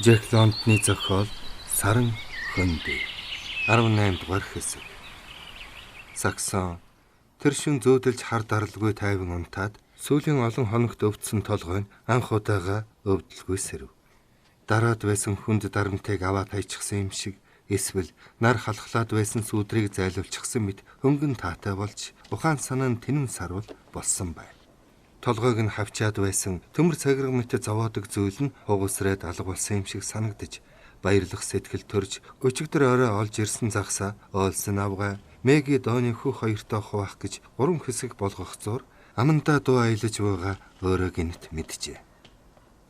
Жек Лондоны зохиол Саран хөндөй 18 дугаар хэсэг. Саксон тэр шин зөөдөлж хар даралгүй тайван унтаад сүүлийн олон хоногт өвдсөн толгойн анх удаага өвдөлгүй сэрв. Дараад байсан хүнд дарамтыг аваад хайчихсан юм шиг эсвэл нар халахлаад байсан сүудрийг зайлуулчихсан мэт хөнгөн таатай болж ухаан санаа нь тэнэн сарвал болсон байна. Толгойг нь хавчаад байсан төмөр цагираг мэт зовоодог зүйл нь хугасраад алга болсон юм шиг санагдаж баярлах сэтгэл төрж өчигдөр орой олж ирсэн загсаа оолсон авгаа Мэги дооны хөх хоёртой хуваах гэж 3 хэсэг болгох зур амандаа дуу аялаж байгаа өөрөө гинт мэджээ.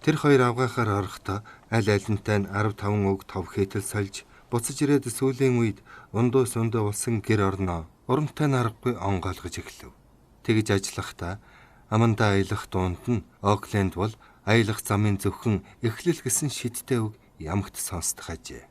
Тэр хоёр авгаахаар орохдоо аль алинтай нь 15 үг тов хэтэл сольж буцаж ирээд сүүлийн үед ундуу сундуу болсон гэр орноо урамтай наргагүй онгойлгож эхлэв. Тэгж ажиллахдаа амандаа аялах дуунд нь Окленд бол аялах замын зөвхөн эхлэл гэсэн шидтэй үг ямагт сонсдох ажээ.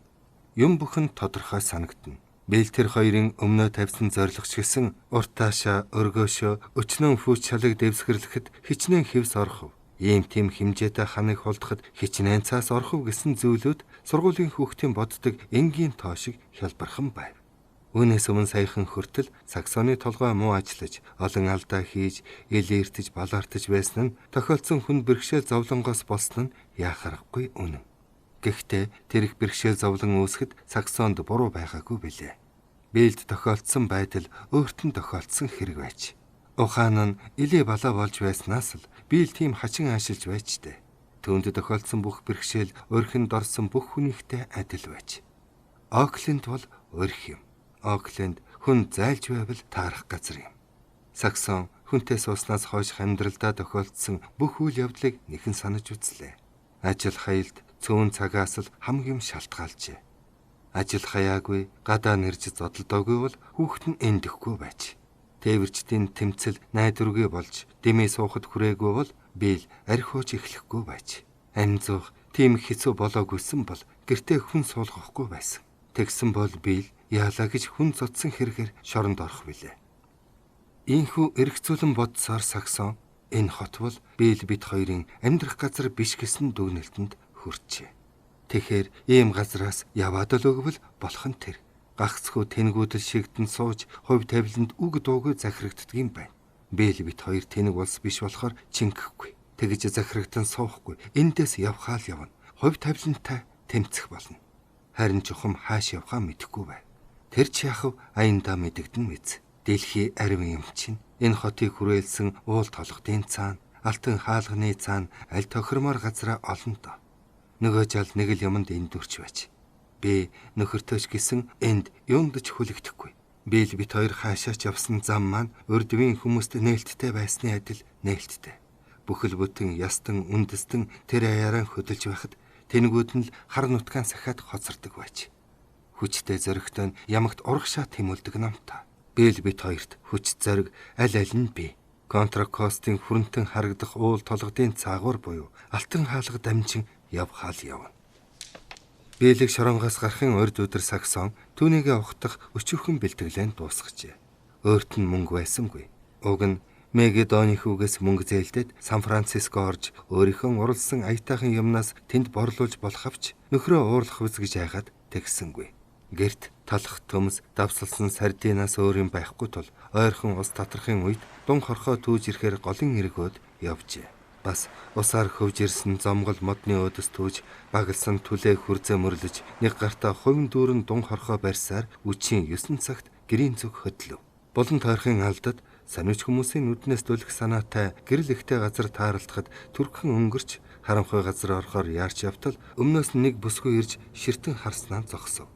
Юм бүхэн тодорхой санагдана. Бэл тэр хоёрын өмнөө тавьсан зорилгоч гэсэн уртаашаа өргөөшөө өчнөн фүүч шалыг дэвсгэрлэхэд хичнээн хевс орхов. Ийм тийм хэмжээтэй ханыг холдоход хичнээн цаас орхов гэсэн зүйлүүд сургуулийн хүүхдийн боддог энгийн тоо шиг хялбархан байв. Үүнээс өмнө саяхан хүртэл Саксоны толгой муу ажиллаж, олон алдаа хийж, илэртэж, балаартаж байсан нь тохиолдсон хүн бэрхшээл зовлонгоос болсон нь яахарахгүй үнэн. Гэхдээ тэр их бэрхшээл зовлон үүсгэд Саксонд буруу байгаагүй билээ. Бэлд тохиолдсон байдал өөрт нь тохиолдсон хэрэг байж. Ухаан нь илээ балаа болж байснаас л Бэл тийм хачин аашилж байжтэй. Түүнд тохиолдсон бүх бэрхшээл өрхөнд орсон бүх хүнийхтэй адил байж. Окленд бол өрх юм. Окленд хүн зайлж байвал таарах газар юм. Саксон хүнтэй сууснаас хойш амьдралдаа тохиолдсон бүх үйл явдлыг нэхэн санаж үзлээ. Ажил хаялд цөөн цагаас л хамгийн шалтгаалжээ. Ажил хаяагүй, гадаа нэрж зодолдоогүй бол хүүхэд нь эндэхгүй байж. Тээвэрчдийн тэмцэл найдваргүй болж дэмий суухад хүрээгүй бол Бэл архиуж эхлэхгүй байж. Амь зуух тийм хэцүү болоогүйсэн бол гэртээ хүн суулгахгүй байсан. Тэгсэн бол Бэл яалаа гэж хүн цодсон хэрэгээр шоронд орох билээ. Ийхүү эргцүүлэн бодсоор Саксон энэ хот бол Бэл бит хоёрын амьдрах газар биш гэсэн дүгнэлтэнд хүрчээ. Тэгэхээр ийм газраас яваад л өгвөл болох нь тэр. Гагцхүү тэнгүүдэл шигдэн сууж хувь тавиланд үг дуугүй захирагддаг юм байна. Бэл бит хоёр тэнэг улс биш болохоор чингэхгүй. Тэгж захирагдан суухгүй. Эндээс явхаа л явна. Хувь тавилантай тэмцэх болно. Харин чухам хааш явхаа мэдэхгүй байна. Тэр ч яхав аяндаа мэдэгдэн мэз. Дэлхий арив юм чинь энэ хотыг хүрээлсэн уул толгодын цаана, алтан хаалганы цаана аль тохирмоор газараа олон доо. Нөгөө жал нэг л юмд эндүрч байж. Би нөхөртөөч гисэн энд юунд ч хүлэгдэхгүй. Бэл бит хоёр хаашаач явсан зам маань урдвийн хүмүүст нээлттэй байсны адил нээлттэй. Бүхэл бүтэн ястан үндэстэн тэр аяараа хөдөлж байхад тэнгүүд нь л хар нутгаан сахиад хоцордог байж. Хүчтэй зөрөгтэй ямагт урагшаа тэмүүлдэг намтаа. Бэл бит хоёрт хүч зориг аль аль нь бий. Контракостын хүрэнтэн харагдах уул толгодын цаагуур буюу алтан хаалга дамжин явхаал явна. Бэлэг шоронгоос гарахын урд өдөр Саксон түүнийгээ ухтах өчүүхэн бэлтгэлэн дуусгажээ. Өөрт нь мөнгө байсангүй. Уг нь Мэги дооны хүүгээс мөнгө зээлдээд Сан Франциско орж өөрийнхөө уралсан аятайхан юмнаас тэнд борлуулж болох авч нөхрөө уурлах үз гэж айгаад тэгсэнгүй. Гэрт талах төмс давсалсан сардинаас өөр юм байхгүй тул ойрхон ус татрахын үед дун хорхоо түүж ирэхээр голын эргөөд явжээ. Бас усаар хөвж ирсэн зомгол модны өдөс түүж багалсан түлээ хүрзэ мөрлөж нэг гартаа хувин дүүрэн дун хорхоо барьсаар үчийн 9 цагт гэрийн зүг хөдлөв. Булан тойрхын алдад санууч хүмүүсийн нүднээс дөлөх санаатай гэрэл ихтэй газар тааралдахад түрхэн өнгөрч харанхуй газар орохоор яарч явтал өмнөөс нэг бүсгүй ирж ширтэн харснаа зогсов.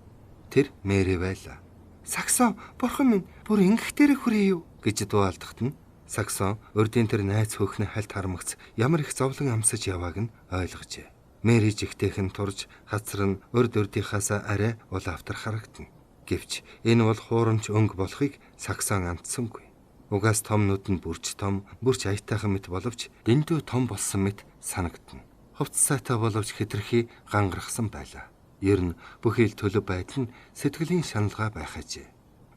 Тэр Мэри байлаа. Саксон, бурхан минь, бүр ингэхтэрэ хүрээ юу гэж дууалдахт нь Саксон урдын тэр найз хөөхний хальт харамгц ямар их зовлон амсаж явааг нь ойлгожээ. Мэри жигтэйхэн турж хацар нь урдийнхаас арай улаавтар харагдана. Гэвч энэ бол хуурамч өнгө болохыг Саксон андсангүй. Угаас том нүд нь бүрч том, бүрч аятайхан мэт боловч дэндүү том болсон мэт санагдана. Хувцсаатай боловч хэтэрхий гангарахсан байлаа. Ер нь бүхий л төлөв байдал нь сэтгэлийн шаналгаа байх ажээ.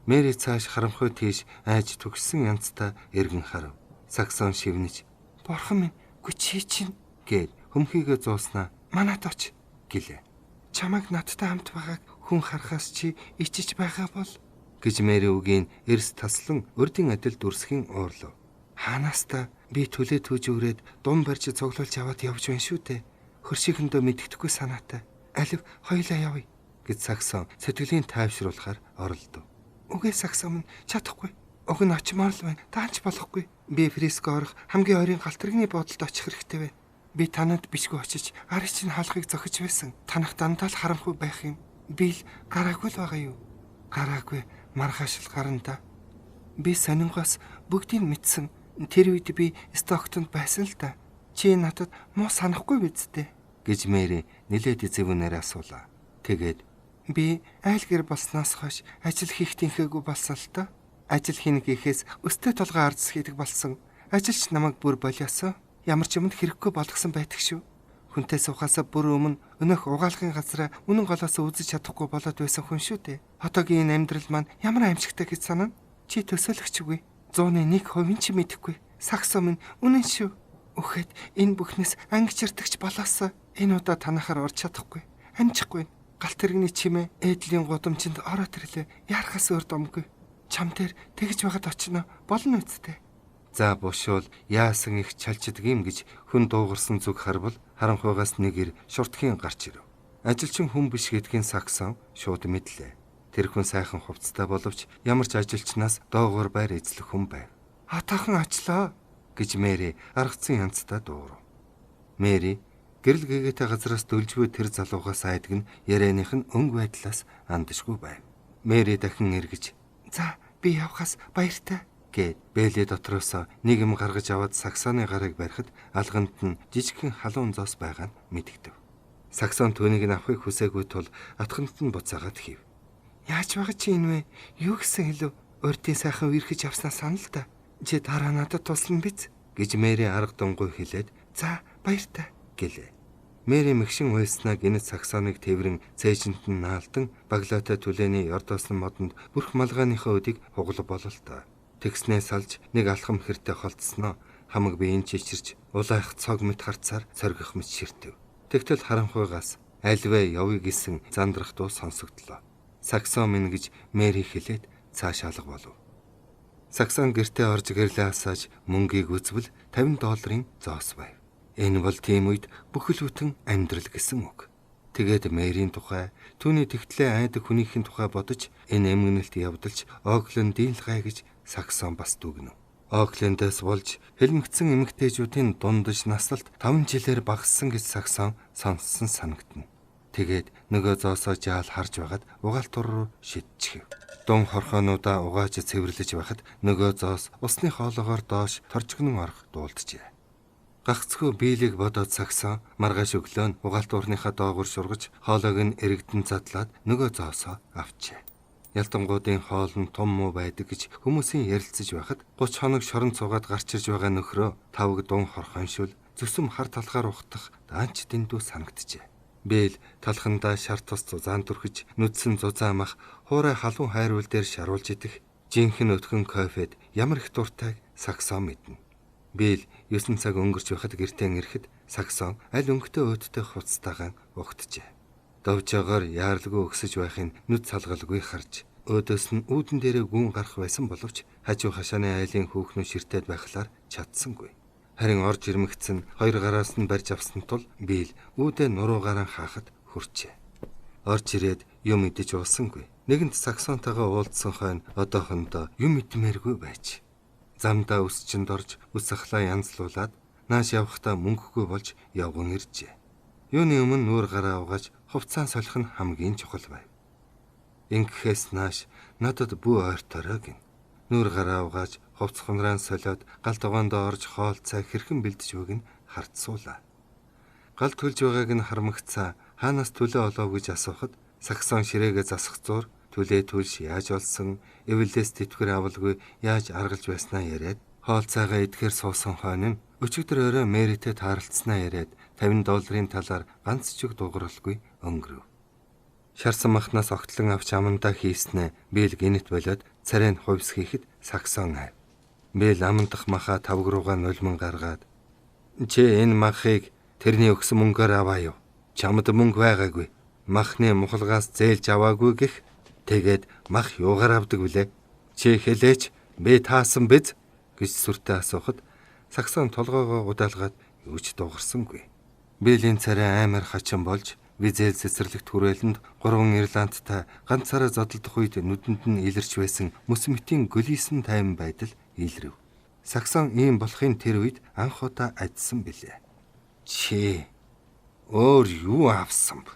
Мэри цааш харамхуй тийш айж төгссөн янзтай эргэн харав. Саксон шивнэж "Бурхан минь, гүчий чинь" гээд хөмхийгөө зууснаа "Манайд оч" гэлээ. Чамайг надтай хамт байгааг хүн харахаас чи ичиж байгаа бол гэж Мэри үгийн эрс таслан урдын адил дүрсхийн уурлав. Хаанаас та би төлөө түүж өрөөд дум барьж цуглуулж яваад явж байна шүү дээ. Хөршийнхөндөө мэддэхгүй санаатай. Алив хоёлаа явъя гэж Саксон сэтгэлийн тайвшруулахаар оролдов. Үгүй Саксон минь чадахгүй. Уг нь очимоор л байна. Таанч болохгүй. Би Фриско орох хамгийн ойрын галтрагны бодолд очих хэрэгтэй вэ? Би танад бичгүй очиж арыг чинь хаалхыг зохиж байсан. Танах дандаа л харамхуй байх юм. Би л гараагүй л байгаа юу? Гараагүй маргааш л гарна да. Би сонингоос бүгдийг мэдсэн. Тэр үед би Стоктонд байсан л да. Чи надад муу санахгүй биз дээ гэж Мэри нэлээд эзэвүүнээр асуулаа. Тэгээд би айл гэр болсноос хойш ажил хийх тэнхээгүй болсон л да. Ажил хийнэ гэхээс өстэй толгой ардс хийдэг болсон. Ажилч намайг бүр болиосоо ямар ч юмд хэрэггүй болгосон байдаг шүү. Хүнтэй суухаасаа бүр өмнө өнөөх угаалгын газраа үнэн голоос үзэж чадахгүй болоод байсан хүн шүү дээ. Хотоогийн энэ амьдрал маань ямар аимшигтай гэж санана. Чи төсөөлөгчгүй. 101% чи мэдэхгүй. Саксон минь үнэн шүү. Үхэд энэ бүхнээс ангичирдагч болоосоо энэ удаа танахаар орж чадахгүй. Амжихгүй. Галт тэрэгний чимээ ээдлийн гудамжинд ороод ирлээ. Яарахаас өөр домгүй. Чам дээр тэгж байгаад очино. Болно үсттэй. За бушуул яасан их чалчдаг юм гэж хүн дуугарсан зүг харвал харанхуйгаас нэгэр шуртхийн гарч ирэв. Ажилчин хүн биш гэдгийг Саксон шууд мэдлээ. Тэр хүн сайхан хувцастай боловч ямар ч ажилчнаас доогуур байр эзлэх хүн байв. Атаахан очлоо гэж Мэри аргацсан янзтай дуугав. Мэри гэрэл гээгээтэй газраас дөлжвөө тэр залуугаас айдаг нь ярианых нь өнгө байдлаас андашгүй байв. Мэри дахин эргэж "За би явхаас баяртай" гэд бэлээ дотроос нэг юм гаргаж аваад Саксоны гарыг барихад алганд нь жижигхэн халуун зоос байгаа нь мэдэгдэв. Саксон түүнийг нь авахыг хүсээгүй тул атханд нь буцаагаад хийв. Яаж байгаа чи энэ вэ? Юу гэсэн хэлв? Урдын сайхан үерхэж явснаа санал та. Чи дараа надад туслана биз? гэж Мэри арга дунгуй хэлээд "За баяртай" гэлээ. Мэри мэгшин уйлснаа гинэт Саксоныг тэврэн цээжинд нь наалдан баглаатай түлээний ёрдоослон модонд бүрх малгайныхаа өдийг хуглав бололтой. Тэгснээ салж нэг алхам хэртэй холдсноо хамаг биеийн чичирч улайх цог мэт харцаар соргих мэт ширтэв. Тэгтэл харанхуйгаас альвэ явъя гэсэн зандрах дуу сонсогдлоо. Саксон минь гэж Мэри хэлээд цааш алга болов. Саксон гэртээ орж гэрлээ асааж мөнгийг үзвэл $50 зоос байв. Энэ бол тийм үед бүхэл бүтэн амьдрал гэсэн үг. Тэгээд Мэрийн тухай, түүний тэгтлээ айдаг хүнийхэн тухай бодож энэ эмгэнэлт явдалж Окленд дийлгай гэж Саксон бас дүгнэв. Оклендээс болж хэлмэгцэн эмэгтэйчүүдийн дундаж наслалт 5 жилээр багассан гэж Саксон сонссон санагдана. Тэгээд нөгөө зоосоо жаал харж байгаад угаалтур руу шидчихв. Дун хорхоонуудаа угааж цэвэрлэж байхад нөгөө зоос усны хоолоогоор доош торчгонон орох дуулджээ. Гагцхүү биелийг бодоод Саксон маргааш өглөө нь угаалтуурныхаа доогуур шургаж хоолойг нь эргэдэн задлаад нөгөө зоосоо авчээ. Ялтангуудын хоол нь том муу байдаг гэж хүмүүсийн ярилцаж байхад 30 хоног шорон цугаад гарч ирж байгаа нөхрөө тавг дун хорхоншил зүсэм хар талгаар ухтах даанч дэндүү санагджээ. Бэл талхандаа шар тус зузаан түрхэж нүдсэн зузаан мах хуурай халуун хайрвал дээр шаруулж идэх жинхэнэ өтгөн кофед ямар их дуртайг Саксон мэднэ. Бэл 9 цаг өнгөрч байхад гэртээ ирэхэд Саксон аль өнгөтэй өөдтэй хуцтайгаан угтжээ. Довжоогоор яарлгүй өксөж байхын нүд салгалгүй харж өөдөөс нь үүдэн дээрээ гүн гарах байсан боловч хажуу хашааны айлын хүүхнүү ширтээд байхлаар чадсангүй. Харин орж ирмэгцэн хоёр гараас нь барьж авсан тул Бэл үүдээ нуруугаараа хаахад хүрчээ. Орж ирээд юм идэж уусангүй. Нэгэнт Саксонтойгоо уулзсан хойно одоохондоо юм идмээргүй байж. Замдаа өсчөнд орж үс ахлаа янзлуулад нааш явахдаа мөнгөгүй болж явган иржээ. Юуны өмнө нүүр гараа угааж хувцаан солих нь хамгийн чухал байв. Ингэхээс нааш надад бүү ойрторой гин. Нүүр гараа угааж хувц хунраан солиод гал тогоондоо орж хоол цай хэрхэн бэлдэж байгааг нь хардсуулаа. Гал төлж байгааг нь хармагцаа хаанаас төлөө олоо гэж асуухад Саксон ширээгээ засах зуур төлөө төлш яаж олсон, эвлээс тэтгэр авалгүй яаж аргалж байснаа яриад хоол цайгаа идэхээр суусан хойно өчигдөр өрөө Мэритэй тааралцснаа яриад $50 талаар ганц ч үг дууралгүй өнгөрөв. Шарсан махнаас огтлон авч амандаа хийснэ Бэл гинэт болоод царайнд хувьс хийхэд Саксон айв. Бэл амандах махаа тавг руугаа нулиман гаргаад "Чи энэ махыг тэрний өгсөн мөнгөөр аваа юу? Чамд мөнгө байгаагүй. Махны мухалгаас зээлж аваагүй гэх. Тэгээд мах юугаар авдаг вүлээ? Чи хэлээч би таасан биз гэж сүртэй асуухад Саксон толгоогоо удаалгаад юу ч дуурсангүй. Биелийн царай амар хачин болж визэл цэцэрлэгт хүрээлэнд 3 Ирландтай ганцаараа зодолдох үед нүдэнд нь илэрч байсан мөсмөтийн гөлийсэн тайван байдал илрэв. Саксон ийм болохын тэр үед анх удаа адсан билээ. Чи өөр юу авсан бэ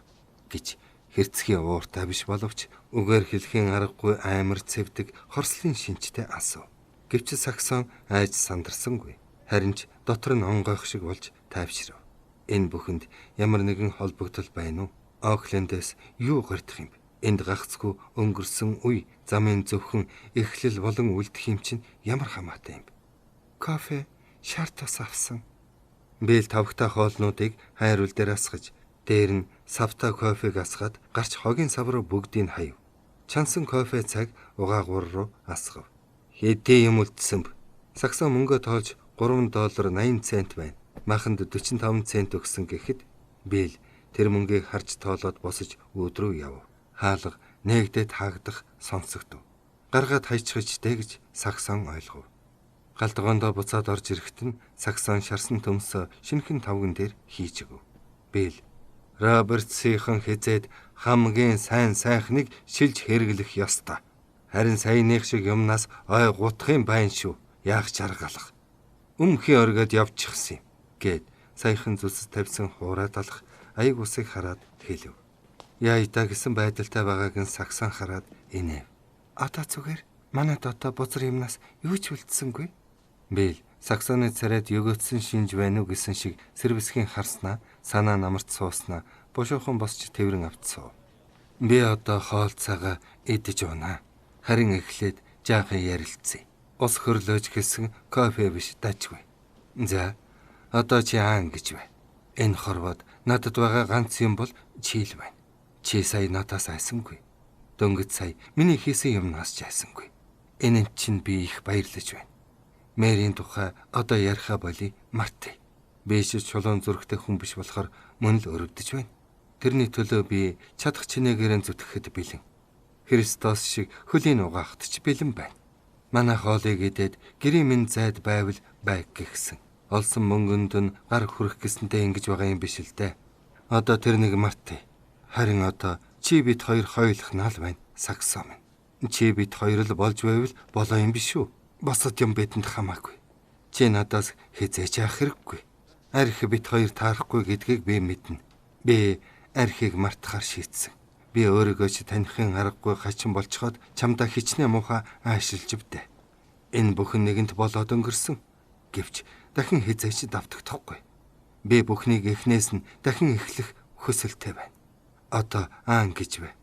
гэж хэрцгий ууртай биш боловч үгээр хэлхийн аргагүй амар цэвдэг хорслын шинжтэй асуув. Гэвч Саксон айж сандарсангүй. Харин ч дотор нь онгойх шиг болж тайвшрав. Энэ бүхэнд ямар нэгэн холбогдол байна уу? Оклендээс юу гардах юм бэ? Энд гагцгүй өнгөрсөн үе, замын зөвхөн эхлэл болон үлдэх юм чинь ямар хамаатай юм бэ? Кофе, шартас авсан. Бэл тавхтай хоолнуудыг хайр үл дээр асгаж, дээр нь савта кофег асгаад гарч хогийн сав руу бүгдийг хаяв. Чансан кофе цаг угаагуур руу асгав. Хэдий юм үлдсэн бэ? Саксон мөнгө тоолж $3.80 байна. Маханд 45 цент өгсөн гэхэд Бэл тэр мөнгийг харж тоолоод босож өөдрөө яв. Хаалга нээгдээд хаагдах сонсогдов. Гаргаад хайчгачтэй гэж Саксон ойлгов. Галтгоондоо буцаад орж ирэхэд нь Саксон шарсан төмсөө шинхэн тавган дээр хийж өгөв. Бэл Робертсийнхан хизээд хамгийн сайн сайхныг шилж хэрэглэх ёстой. Харин саяных шиг юмнаас ой гутах юм байна шүү. Яах чаргалах. Өмхий оргоод явчихсан юм гэд саяхан зүсэс тавьсан хуурай талах аяг усыг хараад хэлв. Яйда гэсэн байдалтай байгааг нь Саксон хараад инэв. Одоо зүгээр манайд одоо бузар юмнаас юу ч үлдсэнгүй. Бэл Саксоны царайд өгөөдсөн шинж байна уу гэсэн шиг сэрвэсгийн харснаа санаа намарт сууснаа бушуухан босч тэврэн автсав. Би одоо хоол цагаа идэж унаа. Харин эхлээд жаахан ярилцъя. Ус хөрлөөж хэлсэн кофе биш дажгүй. За одоо чи аан гэж бай. Энэ хорвоод надад байгаа ганц юм бол чи л байна. Чи сая надаас айсангүй. Дөнгөж сая миний хийсэн юмнаас ч айсангүй. Энэ чинь би их баярлаж байна. Мэрийн тухай одоо яриха боли Марти. Би ч чулуун зүрхтэй хүн биш болохоор мөн л өрөвдөж байна. Тэрний төлөө би чадах чинээгээр зүтгэхэд бэлэн. Христос шиг хөлийн угаахт ч бэлэн байна. Манай хоолыг идээд гэрийн минь зайд байвал байг гихсэн. Олсон мөнгөнд нь гар хүрэх гэсэнтэй ингэж байгаа юм биш л дээ. Одоо тэр нэг Марти. Харин одоо чи бид хоёр хойлох наал байна. Саксон минь. Чи бид хоёр л болж байвал болоо юм биш үү? Босод юм бидэнд хамаагүй. Чи надаас хизээж яах хэрэггүй. Арх бид хоёр таарахгүй гэдгийг би мэднэ. Би архийг мартахаар шийдсэн. Би өөрийгөө ч таних аргагүй хачин болцоход чамдаа хичнээн муухай аашилж бдэ. Энэ бүхэн нэгэнт болоод өнгөрсөн. Гэвч дахин хизээч давтагдахгүй. Би бүхнийг эхнээс нь дахин эхлэх хүсэлтэй байна. Одоо аан гэж бай.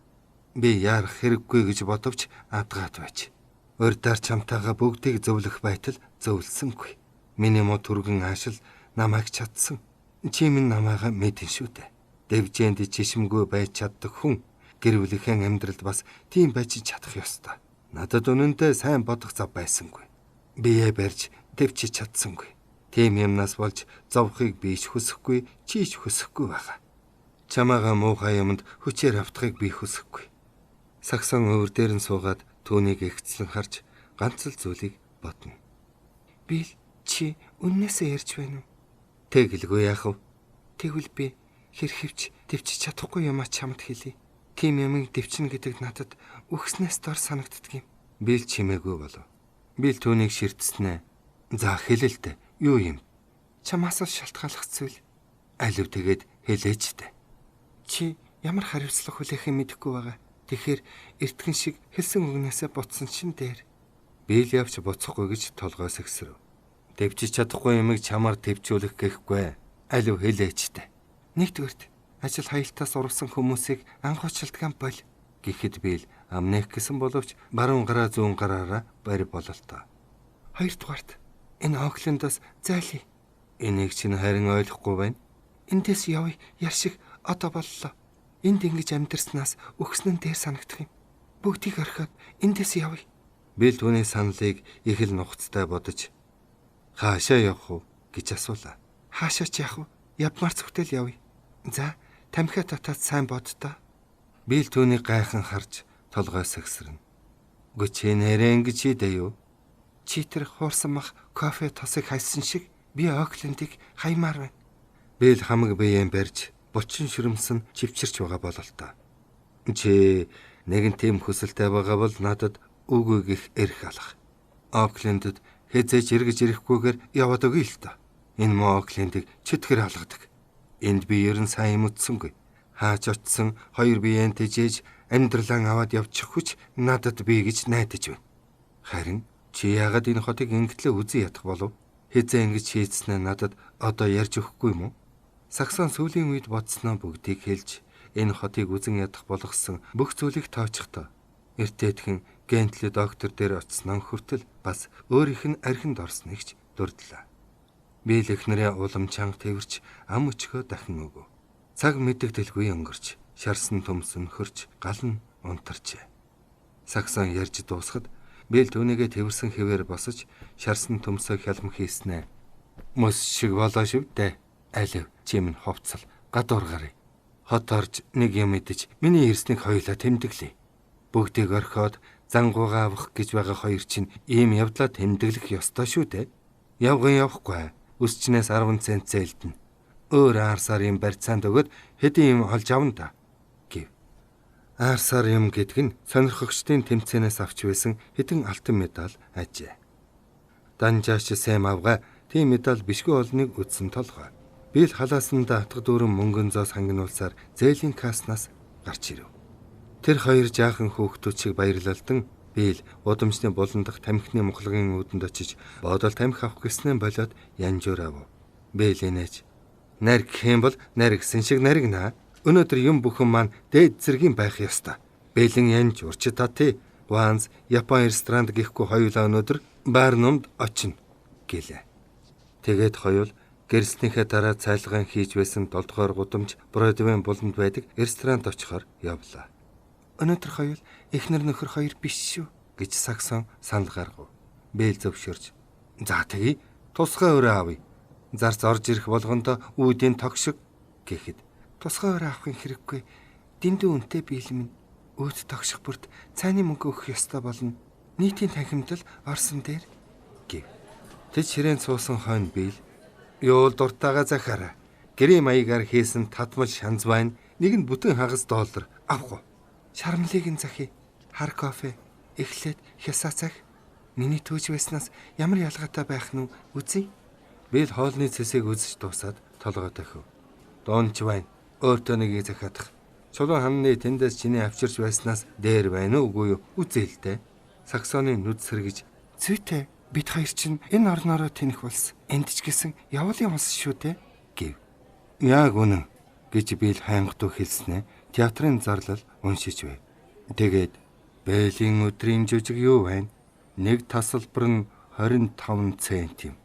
Би яарах хэрэггүй гэж бодовч адгаад байж. Урдаар чамтайгаа бүгдийг зөвлөх байтал зөвлөсөнгүй. Миний мод түргэн аашил намайг чадсан. Чи минь намайгаа мэдэн шүү дээ. Дэвжээнд чишмгүй байж чаддаг хүн гэр бүлийнхэн амьдралд бас тийм байж чадах ёстой. Надад үнэндээ сайн бодох зав байсангүй. Бие барьж төвчиж чадсангүй. Тийм юмнаас болж зовхыг би ч хүсэхгүй, чи ч хүсэхгүй байгаа. Чамаага муухай юмд хүчээр автахыг би хүсэхгүй. Саксон өвөр дээр нь суугаад түүнийг ихцлэн харж ганц л зүйлийг бодно. Би л чи үннээсээ ярьж байна уу? Тэгэлгүй яах вэ? Тэгвэл би хэрхэвч дэвчиж чадахгүй юм а чамд хэлье. Тийм юмыг дэвчнэ гэдэг надад үхснээс дор санагддаг юм. Би л чимээгүй болов. Би л түүнийг ширтснэ. За хэлэлтэй. Юу юм? Чамаас шалтгааллах зүйл. Алив тэгээд хэлээч дээ. Чи ямар хариуцлага хүлээхээ мэдэхгүй байгаа. Тэгэхээр эртгэн шиг хэлсэн үгнээсээ буцсан чин дээр. Би л явж буцахгүй гэж толгоос ихсрэв. Дэвчиж чадахгүй юмыг чамаар төвчүүлэх гэхгүй. Алив хэлээч дээ. Нэгдүгээрт ажил хаялтаас урвсан хүмүүсийг анхуучлалтгаан бол гэхэд би л амнах гэсэн боловч баруун гараа зүүн гараараа барь бололтой. Хоёрдугаарт энэ Оклендоос зайлий. Энийг чинь харин ойлгохгүй байна. Эндээс явъя яр шиг одоо боллоо. Энд ингэж амьдэрснаас өгснөн дээр санагдах юм. Бүгдийг орхиод эндээс явъя. Би л түүний саналыг их л нухацтай бодож хаашаа явах вэ гэж асуулаа. Хаашаа ч явах вэ? Явмаар зүгтэл явъя. За Тамхи татаад сайн боддоо. Би л түүнийг гайхан харж толгой сагсарна. Үгүй чи нэрээ ингэж хийдэ юу? Чи тэр хуурсан мах кофе тосыг хайсан шиг би Оклендыг хаймаар байна. Би л хамаг биеэн барьж булчин шүрмсэн чивчирч байгаа бололтой. Чи нэгэн тийм хүсэлтэй байгаа бол надад үгүй гэх эрх алах. Оклендд хэзээж эргэж ирэхгүйгээр яваад өгье л та. Энэ мөн Оклендыг чөтгөр алгадаг. Энд би ерэн сайн мэдсэнгүй. Хаач очсон хоёр биеэн тэжээж амьдралаа аваад явчих хүч надад бий гэж найдаж байна. Харин чи яагаад энэ хотыг ингэтлээ үзэн ядах болов? Хэзээ ингэж хийцснээ надад одоо ярьж өгөхгүй юм уу? Саксон сүүлийн үед бодсноо бүгдийг хэлж энэ хотыг үзэн ядах болгосон бүх зүйлийг тооцохдоо эртээдхэн Гентли доктор дээр очсноо хүртэл бас өөрийнх нь архинд орсныг ч дурдлаа. Би л эхнэрээ улам чанга тэрч ам өчгөө дахин өгөө. Цаг мэддэгдэлгүй өнгөрч шарсан төмс өнхөрч гал нь унтарчээ. Саксон ярьж дуусахад би л түүнийгээ тэрсэн хэвээр босож шарсан төмсөө хялм хийснэ. Мөс шиг болоо шивдэ. Алив чимэн ховцол гадуур гарыг. Хот орж нэг юм идэж миний ирснийг хоёулаа тэмдэглэе. Бүгдийг орхиод зангуугаа авах гэж байгаа хоёр чинь ийм явдлаа тэмдэглэх ёстой шүү дээ. Явган явахгүй. Өсчнээс 10 цент зээлдэнэ. Өөр аарсаар юм барьцаанд өгöd хэдийн юм олж авна да. Гэв. Аарсаар юм гэдэг нь сонирхогчдын тэмцээнээс авч байсан хэдэн алтан медаль ажээ. Данжаач Сэм авга тийм медаль бишгүй олныг үтсэн толгой. Би л халаасандаа атга дүүрэн мөнгөн зоос хангинуулсаар зээлийн каснаас гарч ирэв. Тэр хоёр жаахан хүүхдүүд шиг баярлалдан би л удамжны булан дахь тамхины мухлагын үүдэнд очиж бодол тамхи авах гэснээ болоод янжуур ав. Би л инээж нариг хэм бол наригсэн шиг наригнаа. Өнөөдөр юм бүхэн маань дээд зэргийн байх ёстой. Бэлэн янж урчит тати Ванз Япон ресторанд гихгүй хоёулаа өнөөдөр бар номд очино гэлээ. Тэгээд хоёул гэрэлснийхээ дараа цайлгаан хийж байсан 7 дугаар гудамж Бродвейн буланд байдаг ресторанд очихоор явлаа. Өнөөдөр хоёул эхнэр нөхөр хоёр биш шүү гэж Саксон санал гаргав. Бэл зөвшөөрч за тэгье тусгай өрөө авъя. Зарц орж ирэх болгондоо үүдийн тогшиг гэхэд тусгай өрөө авахын хэрэггүй. Дэндүү үнэтэй биелэмн өөд тогших бүрт цайны мөнгө өгөх ёстой болно. Нийтийн танхимдал орсон дээр гэв. Тэд ширээн суусан хойно биел ёол дуртайгаа захаараа. Гэрээ маягаар хийсэн татмал шанз байна. Нэг нь бүтэн хагас $1 авах уу? Шармлыг нь захи. Хар кофе эхлээд хясаа цах. Миний түүж байснаас ямар ялгаатай байх нь үзье. Би л хоолны цэсийг үзэж дуусаад толгой тахив. Доонч байна. Өөртөө нэгийг захиадах. Чулуун ханны тэндээс чиний авчирч байснаас дээр байна уугүй юу? Үзээлтэй. Саксоны нүд сэргэж зүйтэй. Бид хоёр чинь энэ орноороо тэнэх болсон. Энд ч гэсэн явуулын улс шүү дээ гэв. Яг үнэн гэж би л хаймгтуу хэлснэ. Театрын зарлал уншиж байв. Тэгээд Бэлийн өдрийн жүжиг юу байна? Нэг тасалбар нь 25 цент юм.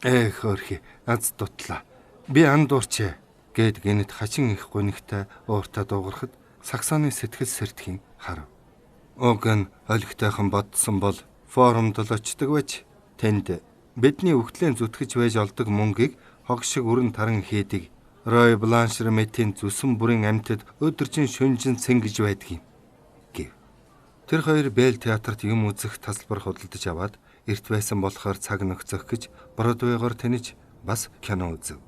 Эх өөрхи аз дутлаа. Би андуурчээ гэд гинэт хачин их гунигтай ууртаа дуугарахад Саксоны сэтгэл сэрдэхийн харав. Уг нь олигтойхон бодсон бол форумд л очдөг байж тэнд бидний өвгтлийн зүтгэж байж олдог мөнгийг хог шиг өрн таран хийдэг. Рой Бланшер Мэтийн зүсэн бүрийн амьтад өдөржин шүнжин сэнгэж байдаг юм гэв. Тэр хоёр Бэл театрт юм үзэх тасалбар худалдаж аваад эрт байсан болохоор цаг нөхцөх гэж Бродвейгоор тэнэж бас кино үзв.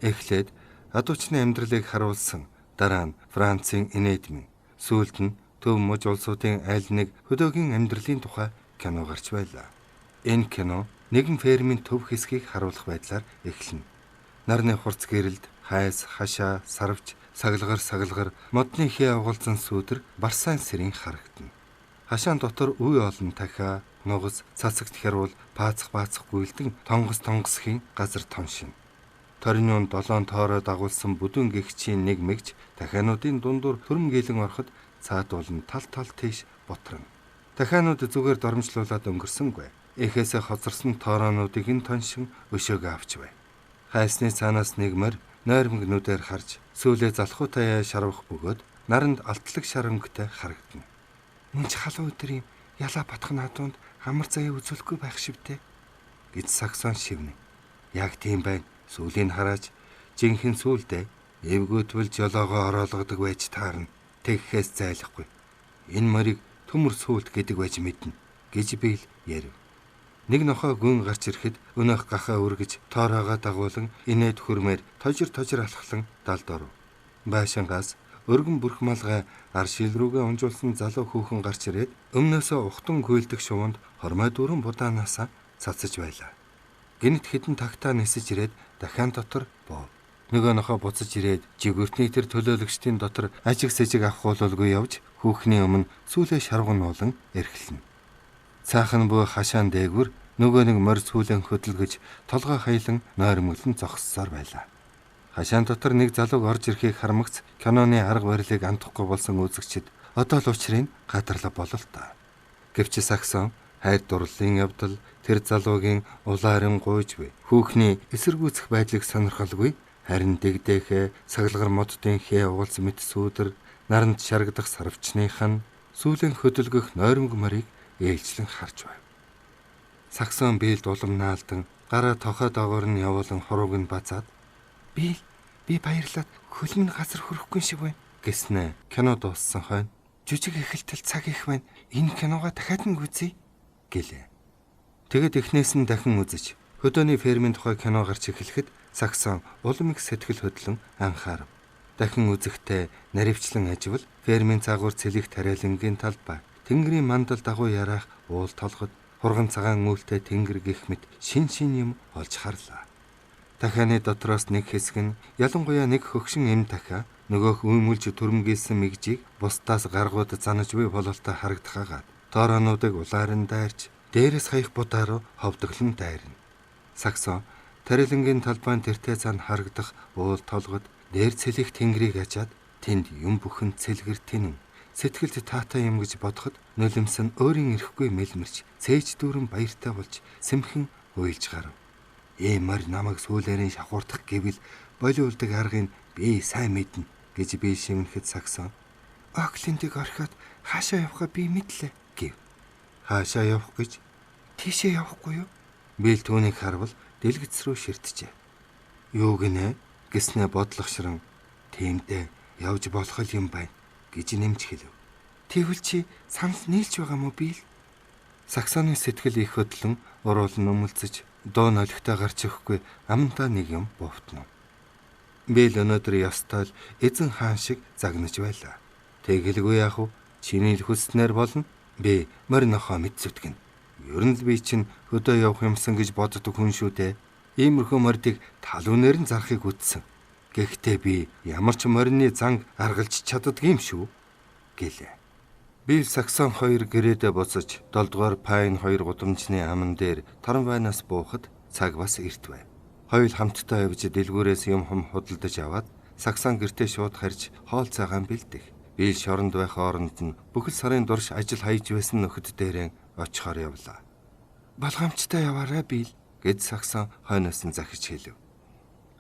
Эхлээд адуучны амьдралыг харуулсан, дараа нь Францын инээдмэн, сүүлд нь төв мужи улсуудын аль нэг хөдөөгийн амьдралын тухай кино гарч байлаа. Энэ кино нэгэн фермийн төв хэсгийг харуулах байдлаар эхэлнэ. Нарны хурц гэрэлд хайс, хашаа, сарвч, сагалгар модны хээ агуулсан сүүдэр барсайн сэрийн харагдана. Хашаан дотор үе олон дахиа нугас цацагт хярвал баацах гүйлдэн тонгос-тонгосхийн газар тоншин. Торинон 7 тоороо дагуулсан бүдүүн гихчийн нэг мэгж дахиануудын дундуур төрмгийлэн ороход цаадуулн тал тийш бутрана. Дахианууд зүгээр дормжлуулаад өнгөрсөнгүй. Эхээсээ хоцорсон тоороонуудыг нь тоншин өшөөгөө авч бай. Хайсны цаанаас нэгмэр нойрмогнүүдээр харж сүүлээ залхуутаяа шарвах бөгөөд наранд алтлаг шарамгтай харагдана. Мөн ч халуун өдрийн ялаа батхан хадуунд амар заяа үзүүлэхгүй байх шивтэй гэж Саксон шивнэ. Яг тийм байна. Сүүлийн хараач жинхэнэ сүулдэ Эвгүүтвэл жолоогоо ороолгодог байж таарна. Тэгэхээс зайлахгүй. Энэ морийг төмөр сүулт гэдэг байж мэднэ гэж Билл ярив. Нэг нохой гүн гарч ирэхэд өнөөх гахаа үргэж тоороогоо дагуулan инээд хөрмээр тожир алхахлан далд оров. Байшингаас өргөн бүрх малгай ар шил рүүгээ унжуулсан залуу хүүхэн гарч ирээд өмнөөсөө ухтан гүйлдэх шувуунд хормой дүүрэн будаанаасаа цацаж байлаа. Гэнэт хідэн тагтаа нисэж ирээд дахиан дотор бов. Нөгөө нохой буцаж ирээд жигүүртний тэр төлөөлөгчдийн дотор ажиг сэжиг авахуулгүй явж хүүхний өмнө сүүлээ шаргуун уулан эрхэлнэ. Цаахан буй хашаан дээгүр нөгөө нэг морь сүүлэн хөдөлгөж толгой хайлан нойрмоглон зогссоор байлаа. Хашаан дотор нэг залууг орж ирэхийг хармагц киноны арга барилыг андахгүй болсон үзэгчид одоо л учрыг гадарлаа болол та. Гэвч Саксон хайр дурлалын явдал тэр залуугийн улаарын гуйж буй хүүхний эсэргүүцэх байдлыг сонирхолгүй. Харин дэгдээхээ саглагар моддын хээ уулсан мэт сүүдэр наранд шаргадах сарвчныхан сүүлэн хөдөлгөх нойрмог морийг ээлжлэн харж байв. Саксон Биллд улам наалдан гараа тохой доогоор нь явуулан хурууг нь базаад би баярлаад хөлмөн газар хүрэхгүй шиг байна гэснэ. Кино дууссан хойно жүжиг эхэлтэл цаг их байна. Энэ киногоо дахиад нь үзье гэлээ. Тэгэд эхнээс нь дахин үзэж хөдөөний фермийн тухай кино гарч эхлэхэд Саксон улам их сэтгэл хөдлөн анхаарав. Дахин үзэхдээ наривчлан аживал фермийн цаагуур цэлих тариалангийн талбай, тэнгэрийн мандал дагуу яраах уул толгод, хурган цагаан үүлтэй тэнгэр гих мэт шин юм олж харлаа. Дахианы дотроос нэг хэсэг нь ялангуяа нэг хөгшин эм дахиа нөгөөх үймүүлж төрмгийлсэн мэгжийг бусдаас гаргууд занаж буй бололтой харагдахаагаад тоороонуудыг улаарын дайрч дээрээс хаях будаа руу ховдоглон дайрна. Саксон тариалангийн талбайн тэртээ цаана харагдах уул толгод дээр цэлих тэнгэрийг ажаад тэнд юм бүхэн цэлгэр тэнэн сэтгэлд таатай юм гэж бодоход нулимс нь өөрийн ирэхгүй мэлмэрч цээж дүүрэн баяртай болж сэмхэн уйлж гарав. Морь намайг сүүлээрэн шахуурдах гэвэл болиулдаг аргыг би сайн мэднэ гэж би шивнэхэд Саксон Оклендыг орхиод хаашаа явахаа би мэдлээ гэв. Хаашаа явах гэж? Тийшээ явахгүй юу? Билл түүнийг харвал дэлгэц рүү ширтжээ. Юу гинэ гэснээ бодлогошрон тиймдээ явж болох юм байна гэж нэмж хэлв. Тэгвэл чи санал нийлж байгаа мó Билл? Саксоны сэтгэл их хөдлөн уруулан өмөлцөж дуу ноёлхтой гарч ирэхгүй амтаа нэг юм бовтно. Билл өнөөдөр ястал эзэн хаан шиг загнаж байлаа. Тэгэлгүй яах вэ? Чиний хүснээр болно. Би морь нохоо мэдсүтгэн. Ер нь л би чинь хөдөө явах юмсан гэж боддог хүн шүү дээ. Иймэрхүү мордыг талуунаар нь зарахыг үтсэн. Гэхдээ би ямар ч морины занг аргалж чаддаг юм шүү гэлээ. Билл Саксон хоёр гэрээдээ буцаж 7 дугаар Пайн хоёр гудамжны аман дээр Торнвайнаас буухад цаг бас эрт байв. Хоёул хамтдаа явж дэлгүүрээс юм худалдаж аваад Саксон гэртээ шууд харж хоол цагаан бэлдэх. Билл шоронд байх хооронд нь бүхэл сарын дурш ажил хайж байсан нөхөд дээрээ очихоор явлаа. Болгоомжтой яваарай Билл гэж Саксон хойноос нь захиж хэлв.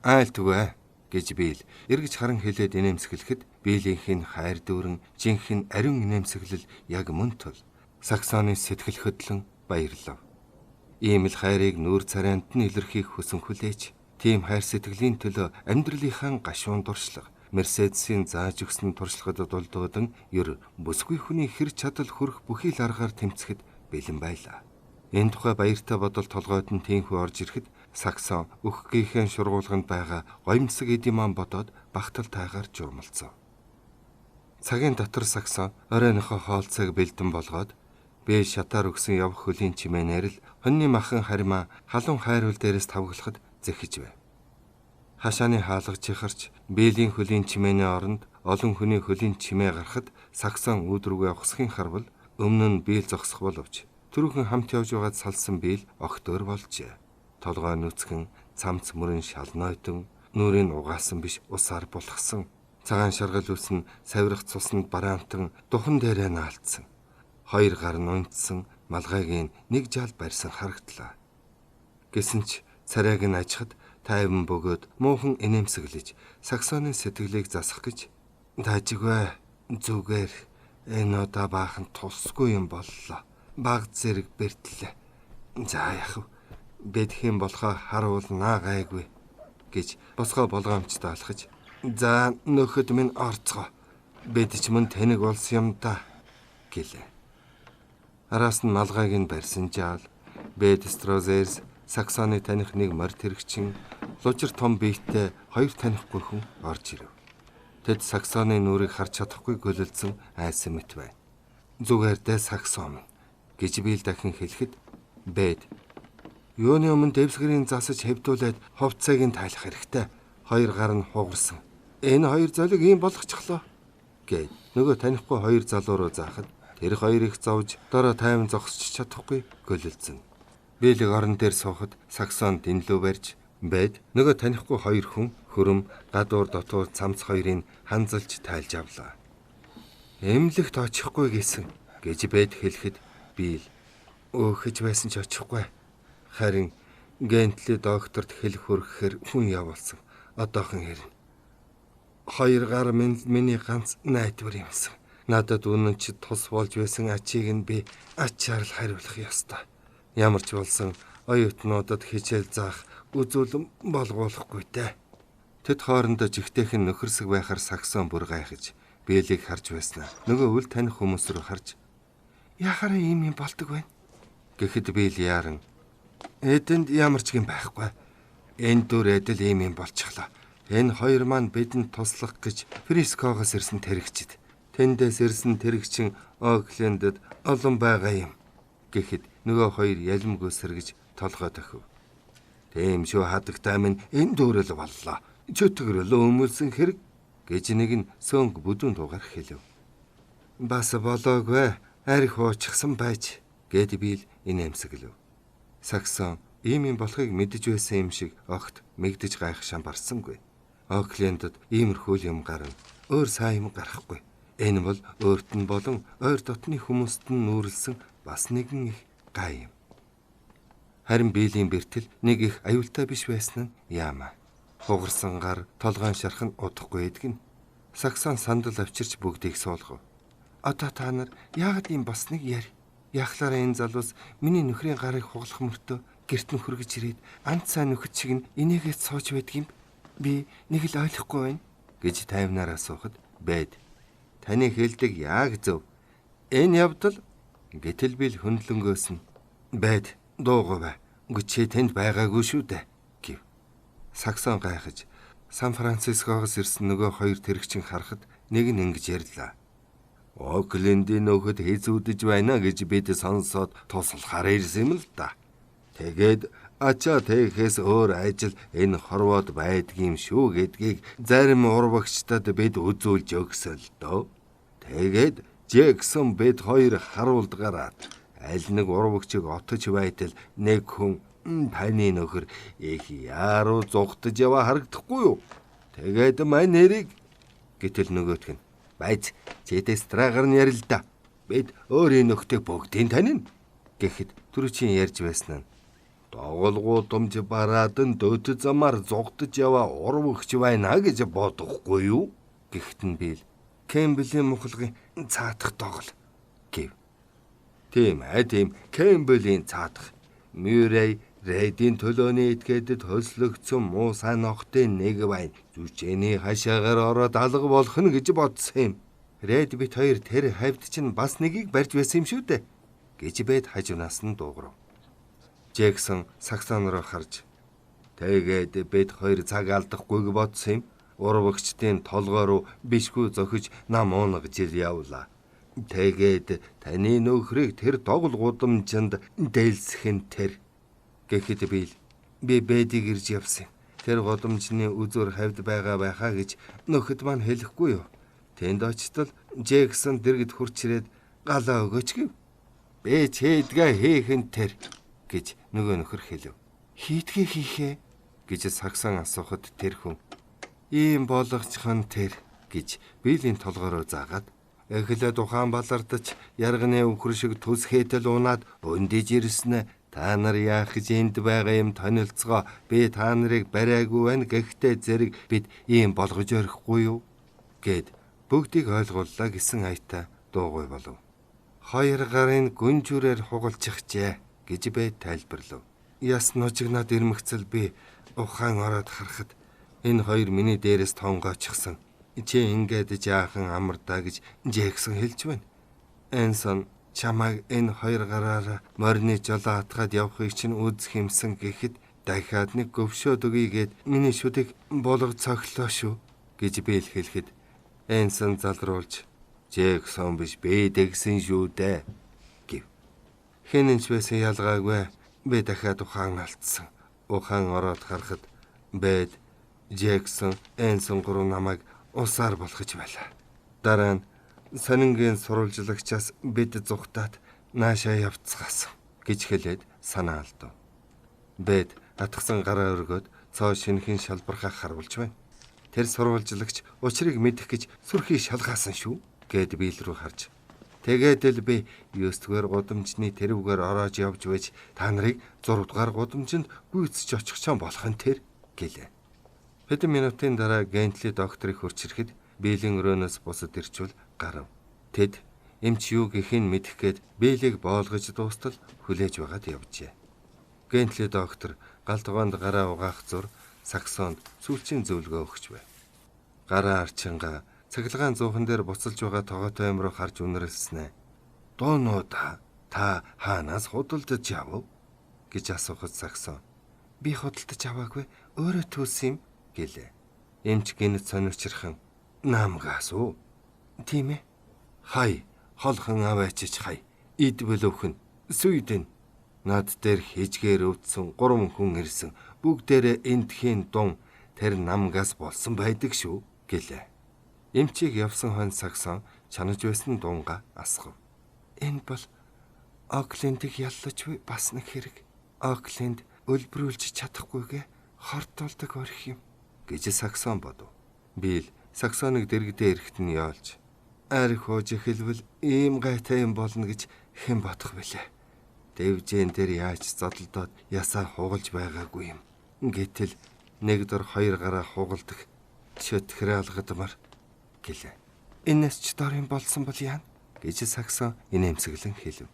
Айлтгүй гэж Билл эргэж харан хэлээд инээмсэглэхэд Биллийнх нь хайр дүүрэн жинхэнэ ариун инээмсэглэл яг мөн тул Саксоны сэтгэл хөдлөн баярлав. Ийм л хайрыг нүүр царайнд нь илэрхийлэх хүсэн хүлээж, тийм хайр сэтгэлийн төлөө амьдралынхаа гашуун дуршлага Мерседесийн зааж өгсөн туршлагад дулдуудан ер бүсгүй хүний хэр чадал хүрэх бүхий л аргаар тэмцэхэд бэлэн байлаа. Энэ тухай баяртай бодол толгойд нь тийхүү орж ирэхэд Саксон өгөхгүйхэн шургуулганд байгаа гоёмсог эдиман бодоод багтал тайгаар журмалцав. Цагийн дотор Саксон оройнохоо хоолцоог бэлдэн болгоод би шатаар өгсөн явах хөлийн чимээнээр л хоньны махан харимаа халуун хайрвал дээрээс тавглахад зэхэж байв. Хашааны хаалга чихарч Биллийн хөлийн чимээний оронд олон хүний хөлийн чимээ гарахад Саксон өөдрөөгөө ухсхийн харвал өмнө нь Билл зогсох боловч түрүүхэн хамт явж байгаад салсан Билл огтөр болжээ. Толгой нүцгэн цамц мөрөн шалнойтон нүрийн угаасан биш усаар булхсан. Цагаан шаргал үс нь савирах цуснд бараамтан духан дээрээ наалтсан. Хоёр гар нь унтсан малгайг нэг жаал барьсан харагдлаа. Гэсэн ч царайг нь ажихад тайван бөгөөд муухан инээмсэглэж Саксоны сэтгэлийг засах гэж таажигвэ зүгээр энэ удаа баахан тусгүй юм боллоо. Баг зэрэг бэртлээ. За яах вэ? Бэдх юм болохоо харуул наа гайгүй гэж босгоо болгоомжтой алхаж За нөхөд минь орцгоо. Бид ч мөн тэнэг болсон юм да гэлээ. Араас нь малгайг нь барьсан жаал Бэдстрозерс Саксоны таних нэг морд хэрэгчин лужир том биетэй хоёр танихгүй хүн орж ирэв. Тэд Саксоны нүрийг харж чадахгүй гөлөлдсөн айсан мэт байна. Зүгээр дээ Саксон гэж бийл дахин хэлэхэд Бэд юуны өмнө дэвсгэрийн засаж хэвдүүлээд хувцсыг нь тайлах хэрэгтэй. Хоёр гар нь хугарсан. Энэ хоёр золиг ийм болгочихлоо гэд нөгөө танихгүй хоёр залуу руу заахад тэр хоёрыг зовж дороо тайван зогсч чадахгүй гөлөлдсөн. Бийлэг орон дээр суухад Саксон дэнлүү барьж Бэд нөгөө танихгүй хоёр хүн хөрөм гадуур дотуур цамц хоёрыг ханзалж тайлж авлаа. Эмнэлэгт очихгүй гэсэн гэж Бэд хэлэхэд Бийл өөхөж байсан ч очихгүй. Харин Гентли докторт хэлэх хүргэхээр хүн явуулсан. Одоохон хэрнэ. Хоёр гар миний ганц найдвар юмсан. Надад үнэн чи тус болж байсан ачийг нь би ачаар л хариулах ёстой. Ямар ч болсон оюутнуудад хичээл заах үзүүлэн болгоулахгүй дээ. Тэд хоорондоо жигтэйхэн нөхөрсөг байхаар Саксон бүр гайхаж Бийлийг харж байснаа нөгөө үл таних хүмүүс рүү харж яхаараа ийм юм болдог байна гэхэд Бийл яаран эдэнд ямар ч юм байхгүй. Энэ дүр эдэл ийм юм болчихлоо. Энэ хоёр маань бидэнд туслах гэж Фрискогоос ирсэн тэрэгчид. Тэндээс ирсэн тэрэгчин Оклендд олон байгаа юм гэхэд нөгөө хоёр ялмгүй сэргэж толгой тохив. Тийм шүү хадагтай минь энэ дүрэл боллоо. Чөтгөрөл өмөлсөн хэрэг гэж нэг нь сөнг бүдүүн дуугаар хэлв. Бас болоогүй арх уучихсан байж гэд Бийл инээмсэглэв. Саксон ийм юм болохыг мэдэж байсан юм шиг огт мэгдэж гайх шамбарсангүй. Оклендд иймэрхүү юм гарна. Өөр сайн юм гарахгүй. Энэ бол өөрт нь болон ойр дотны хүмүүст нь нүүрлсэн бас нэгэн их гай юм. Харин Билийн бэртэл нэг их аюултай биш байсан нь яамаа. Хугарсан гар толгойн шархан удахгүй эдгэн. Саксон сандал авчирч бүгдийг суулгав. Одоо та нар яагаад ийм босныг яри? Яхлаараа энэ залуус миний нөхрийн гарыг хугалах мөртөө гэрт нь хүргэж ирээд анц сайн нөхөд шиг нь инээгээд сууж байдаг юм. Би нэг л ойлгохгүй байна гэж тайвнаар асуухад Бэд таны хэлдэг яг зөв. Энэ явдал гэтэл Бийл хөндлөнгөөс нь Бэд дуугүй бай. Гүчээ тэнд байгаагүй шүү дээ гэв. Саксон гайхаж Сан Францискогоос ирсэн нөгөө хоёр тэрэгчин харахад нэг нь ингэж ярьлаа. Оклендийн нөхөд хэзүүдэж байна гэж бид сонсоод туслахаар ирсэн юм л да. Тэгээд ачаа тэгэхээс өөр ажил энэ хорвоод байдгийм шүү гэдгийг зарим урвагчдад бид үзүүлж өгсөн л дөө. Тэгээд Джексон бид хоёр харуулд гараад аль нэг урвагчийг отож байтал нэг хүн таны нөхөр их яруу зугтаж яваа харагдахгүй юу? Тэгээд мань нэрийг гэтэл нөгөөх нь байж чэдэс трагар нь ярил да. Бид өөрийн нөхдөг бүгдийг танина гэхэд түрүүчийн ярьж байсан нь доголгуудамж бараадан дөд замаар зугтаж яваа урвагч байна гэж бодохгүй юу? Гэхдээ нь Бийл Кэмблийн мухалгын цаадах доогол гэв. Тийм Кэмблийн цаадах. Мюррей Рэдийн төлөөний этгээдэд хөслөгдсөн муу сайн нохтын нэг байна. Зүчээний хашаагаар ороод алга болох нь гэж бодсон юм. Рэд бит хоёр тэр хавьд чинь бас нэгийг барьж байсан юм шүү дээ гэж Бэд хажуунаас нь дуугарав. Джексон Саксон руу харж тэгээд Бэд хоёр цаг алдахгүйг бодсон юм. Урвагчдын толгой руу бишгүй зохиж нам унгаж явлаа. Тэгээд таны нөхрийг тэр догл гудамжинд дээлсэх нь тэр гэхэд Бийл би Бэдийг ирж явсан. Тэр гудамжны үзүүр хавьд байгаа байхаа гэж нөхөд маань хэлэхгүй юу? Тэнд очтол Джексон дэргэд хурч ирээд галаа өгөөч гэв. Би чэдгээ хийх нь тэр гэж нөгөө нөхөр хэлв. Хийдгээ хийхээ гэж Саксон асуухад тэр хүн ийм болгоцхон тэр гэж Билийн толгой руу заагаад эхлээд ухаан балардаж ярганы өвхөр шиг төсхөөтөл унаад өндиж ирсэн. Та нар яах гэж энд байгаа юм танилцгоо. Би та нарыг бариагүй байна. Гэхдээ зэрэг бид ийм болгож өрөхгүй юу гэд бүгдийг ойлгууллаа гэсэн аятаа дуугүй болов. Хоёр гарын гүнжүүрээр хугалчихжээ гэж Бэд тайлбарлав. Яс нужигнаад ирмэгцэл би ухаан ороод харахад Энэ хоёр миний дээрээс тонгоочихсан. Чи ингээд жаахан амардаа гэж Джексон хэлж байна. Энсон чамайг энэ хоёр гараараа морины жолоо хатгаад явахыг чинь үзэх юмсан гэхэд дахиад нэг гөвшөөд өгье гэд миний шүдийг болгож цоглоо шүү гэж Билл хэлэхэд Энсон залруулж Джексон биш бэ гэсэн шүү дээ гэв. Хэнэнч байсан ялгаагүй би дахиад ухаан алдсан. Ухаан ороод харахад бэд Джексон Энсон гурав намайг усаар болгож байлаа. Дараа нь сонингийн сурвалжлагчаас бид зүхтаад наашаа явцгаасан гэж хэлээд санаа алдав. Бэд атгсан гараа өргөөд цоо шинхэн шалбархаа харуулж байна. Тэр сурвалжлагч учрыг мэдэх гэж сүрхий шалгаасан шүү гэд Билл рүү харж. Тэгээд л би 9-р гудамжны тэрвгээр ороож явж байж та нарыг 6-р гудамжинд гүйцэж очих чам болох нь тэр гэлээ. Хэдэн минутын дараа Гентли докторыг хурч ирэхэд Биллийн өрөөнөөс бусад ирчүүл гарав. Тэд эмч юу гэхин мэдэх гээд Биллийг боолгож дуустал хүлээж байгаад явжээ. Гентли доктор галтгоонд гараа угаах зур саксонд сүүлчийн зөвлөгөө өгч байв. Гараа арчингаа цахилгаан зуухан дээр буцалж байгаа тогоотой юм руу харж үнэрлснэ. Дуунуудаа та хаанаас худалдаж авав гэж асуухад саксон. Би худалдаж аваагүй, өөрөө төлсөн юм гэлээ. Эмч гинэт сонирчирхан наамгаас уу? Тийм ээ. Хай, холхон аваачиж хай. Идвэл өвхөн. Сүйдэн. Над дээр хижгээр өвдсөн 3 хүн ирсэн. Бүгдээрээ эндхийн дун тэр намгаас болсон байдаг шүү гэлээ. Эмчийг явсан хон саксон чанаж байсан дунга асгав. Энэ бол Оклендийг яллаж буй бас нэг хэрэг. Окленд өлбрүүлж чадахгүйгээ хортолдог орхи юм гэж саксон бодов. Билл саксоныг дэргэдээ эрэхт нь яолж арх хууж эхэлвэл ийм гайтай юм болно гэж хэн бодох вүлээ. Дэвжэн дээр яаж зодолдоод ясаа хугалж байгаагүй юм. Гэтэл нэг дор хоёр гараа хугалдах чөтгөр алгадмар гэлээ. Энэс ч дор юм болсон бол яана гэж саксон инээмсэглэн хэлв.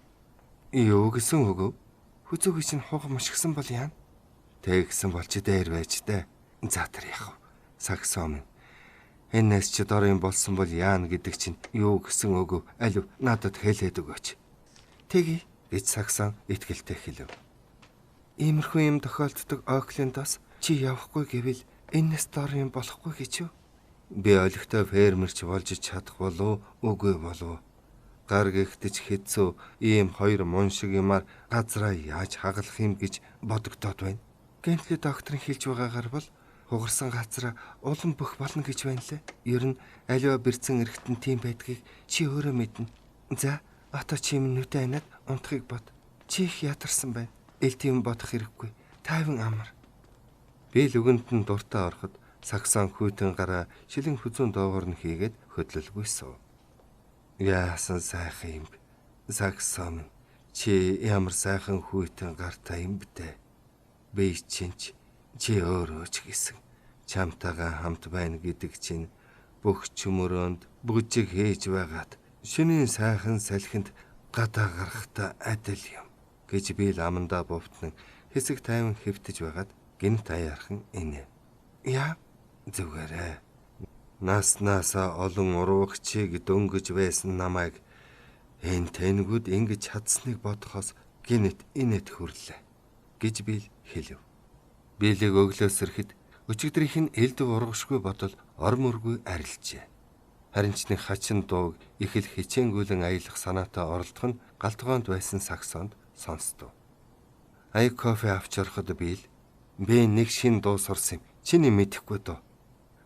Юу гэсэн өгөв? Хүзүүг чинь хугамшигсан бол яана? Тэгсэн болч дээр байж дээ. За тэр яах вэ? Саксон минь. Энэс ч дор юм болсон бол яана гэдэг чинь юу гэсэн өгөв? Алив надад хэлээд өгөөч. Тэгье гэж саксон итгэлтэй хэлв. Иймэрхүү юм тохиолддог Оклендоос чи явахгүй гэвэл энэс дор юм болохгүй гэж юу? Би олигтой фермерч болж чадах болов үгүй болов. Гар гихтэж хэцүү ийм хоёр мун шиг юмар газраа яаж хагалах юм гэж бодогдоод байна. Гентли докторын хэлж байгаагаар бол хугарсан газраа улам бөх болно гэж байна лээ. Ер нь аливаа бэрцэн эргэтэн тийм байдгийг чи өөрөө мэднэ. За, ата чи минутаа анаад унтахыг бод. Чи их ядарсан байна. Эл тийм бодох хэрэггүй. Тайван амар. Билл үгэнд нь дуртай ороход саксон хүйтэн гараа шилэн хүзүүн доогоор нь хийгээд хөдлөлгүй суув. Яасан сайхан юм бэ? Саксон чи ямар сайхан хүйтэн гартай юм бэ? Би чинь чи өөрөө ч гэсэн чамтайгаа хамт байна гэдэг чинь бүх чөмөрөнд бүжиг хийж байгаад шөнийн сайхан салхинд гадаа гарахтаа адил юм гэж Билл амандаа бовтон хэсэг тайван хэвтэж байгаад гинт аяархан инээ. Яа зүгээрээ. Наснасаа олон уруугчийг дөнгөж байсан намайг энэ тэнгүүд ингэж чадсныг бодохоос гинт инээд хүрлээ гэж Билл хэлв. Биллийг өглөөсөрхэд өчигдрийнх нь элд ургашгүй бодол ормөргүй арилжээ. Харин ч нэг хачин дууг их л хичээнгүйлэн аялах санаатай оролдох нь галтгоонд байсан саксонд сонстов. Аяг кофе авч ороход Билл би нэг шин дуу сурсан юм. Чиний мэдэхгүй дөө.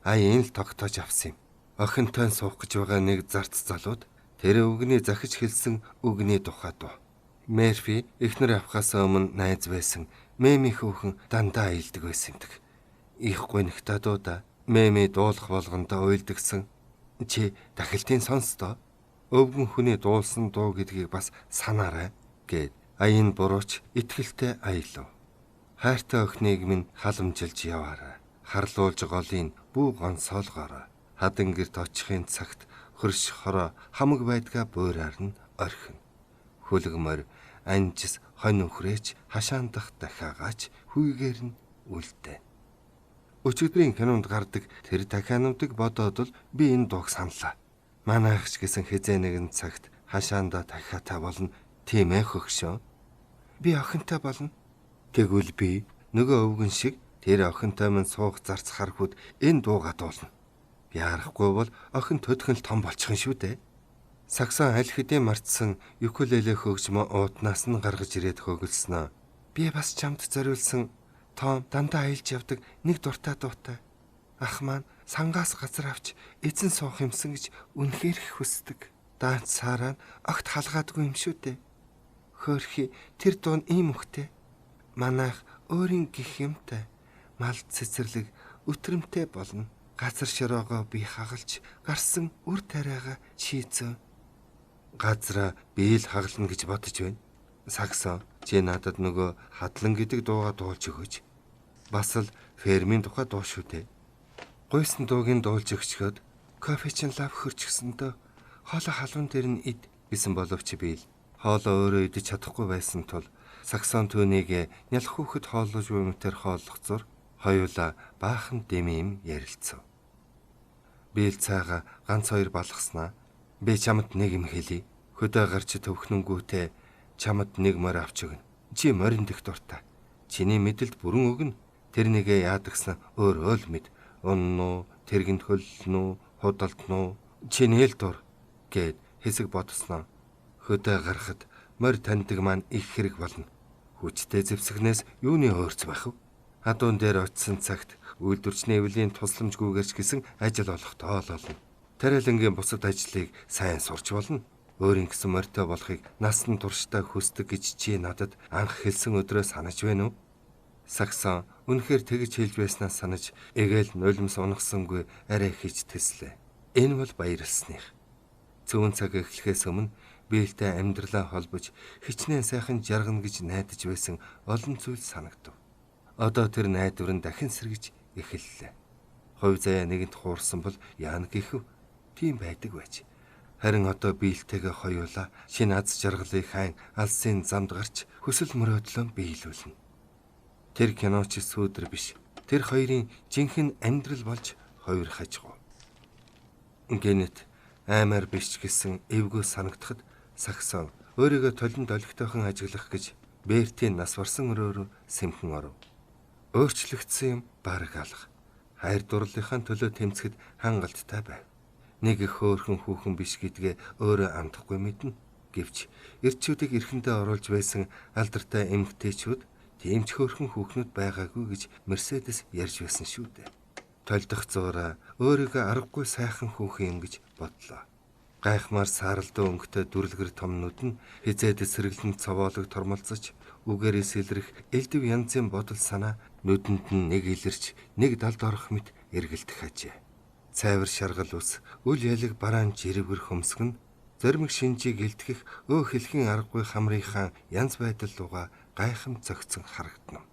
Энэ л тогтоож авсан юм. Охинтой суух гэж байгаа нэг зарц залууд тэр үгний захиж хэлсэн үгний тухай дуу. Мерфи эхнэр авахаас өмнө найз байсан. Мэми хүүхэн дандаа аялдаг байсан юм. Их гонхтой дуу. Мэми дуулах болгондоо уйлдагсан. Чи дахилтын сонстоо. Өвгөн хүний дуулсан дуу гэдгийг бас санаарай гэд аян бурууч итгэлтэй аялав. Хайртай охиныг минь халамжилж яваарай. Харлуулж голын бүү гонсоолгоорой. Хадан гэрт очихын цагт хөрш хороо хамаг байдгаа буураар нь орхино. Хүлгмөр анжис хонь өхрээч хашаандах дахиагаач хүйгээр нь үлдээ. Өчигдрийн кинонд гардаг тэр дахиануудыг бодоод л би энэ дууг саналаа. Манайхч гэсэн хизээ нэгэн цагт хашаанда дахиатай болно. Тийм ээ хөгшөө. Би охинтой болно. Тэгвэл би нөгөө өвгөн шиг тэр охинтой минь суух зарц харахуд энэ дууга дуулна. Би арахгүй бол охин төдхөн л том болчих нь шүү дээ. Саксон аль хэдийн мартсан юкулеле хөгжмө уутнаас нь гаргаж ирээд хөглснөө. Би бас чамд зориулсан том дандаа аялж явдаг нэг дуртай дуутай. Ах маань сангаас газар авч эзэн суух юмсан гэж үнэхээр их хүсдэг. Даанч саараа огт халгаадгүй юм шүү дээ. Хөөрхи тэр дуу нь ийм үгтэй. Манайх өөрийн гих юмтай, мал цэцэрлэг өтрөмтэй болно. Газар шороогоо би хагалж гарсан үр тариага чийцэн. Газраа би л хагална гэж бодож байна. Саксон чи надад нөгөө хадлан гэдэг дууга дуулж өгөөч. Бас л фермийн тухай дуу шүү дээ. Гуйсан дуугийн дуулж өгчгöd кофе чин лав хөрчихсөндөө хоолой халуун дээр нь ид гэсэн боловч би л хоолоо өөрөө идэж чадахгүй байсан тул Саксон түүнийг нялх хүүхэд хооллож буй мэтэр хооллох зур хоёулаа баахан дэм ярилцав. Би л цайгаа ганц хоёр балгаснаа. Би чамд нэг юм хэлье. Хөдөө гарч төвхнөнгүүтээ чамд нэг морь авч өгнө. Чи морин дэх дуртай. Чиний мэдэлд бүрэн өгнө. Тэр нэгэ яадагсан өөрөө л мэд. Уннуу, тэргэнд хөлнүү, худалднуу, чиний л дур гэд хэсэг бодсноо. Хөдөө гарахад морь таньдаг маань их хэрэг болно. Хүчтэй зэвсэгнээс юуны өөрц байх вэ? Адуун дээр очисон цагт үйлдвэрчний эвлийн тусламжгүйгэрч гисэн ажил олохдоо л олно. Тариалангийн бусад ажлыг сайн сурч болно. Өөрийн гэсэн морьтой болохыг насан туршдаа хүсдэг гэж чи надад анх хэлсэн өдрөө санаж байна уу? Саксон үнэхээр тэгж хэлж байснаа санаж эгээл нулимс унахсангүй арай хийж тэслээ. Энэ бол баярлсных. Цөөн цаг эхлэхээс өмнө биелтэй амьдралаа холбож хичнээн сайхан жаргана гэж найдаж байсан олон зүйл санагдав. Одоо тэр найдвар нь дахин сэргэж эхэллээ. Хувь заяа нэгэнт хуурсан бол яана гэхв. Тийм байдаг байж. Харин одоо биелтэйгээ хоёулаа шинэ аз жаргалыг хайн алсын замд гарч хүсэл мөрөөдлөө биелүүлнэ. Тэр киноч сүүдэр биш. Тэр хоёрын жинхэнэ амьдрал болж хувирхаж гоо. Гэнэт аймаар биш гэсэн эвгүй санагдахад Саксон өөрийгөө толинд олигтойхон ажиглах гэж Бертийн нас барсан өрөөрөө сэмхэн оров. Өөрчлөгдсөн юм бараг алга. Хайр дурлалынхаа төлөө тэмцэхэд хангалттай байв. Нэг их хөөрхөн хүүхэн биш гэдгээ өөрөө амдахгүй мэднэ. Гэвч эрчүүдийг эрхэндээ оруулж байсан алдартай эмэгтэйчүүд тийм ч хөөрхөн хүүхнүүд байгаагүй гэж Мерседес ярьж байсан шүү дээ. Толдох зуураа өөрийгөө аргагүй сайхан хүүхэн юм гэж бодлоо. Гайхмаар сааралдуу өнгөтэй дүрлгэр томнууд нь хизээд сэргэлэн цовоолог тормолцож үгээрээ сэлрэх элдв янзын бодол санаа нүдэнд нь нэг илэрч нэг далд орох мэт эргэлдэх ажээ. Цайвар шаргал ус үл ялэг бараан жирэгэр хөмсгөн зоримог шинжийг илтгэх хэлхийн аргагүй хамрынхаа янз байдал руугаа гайхам зөгцөн харагдана.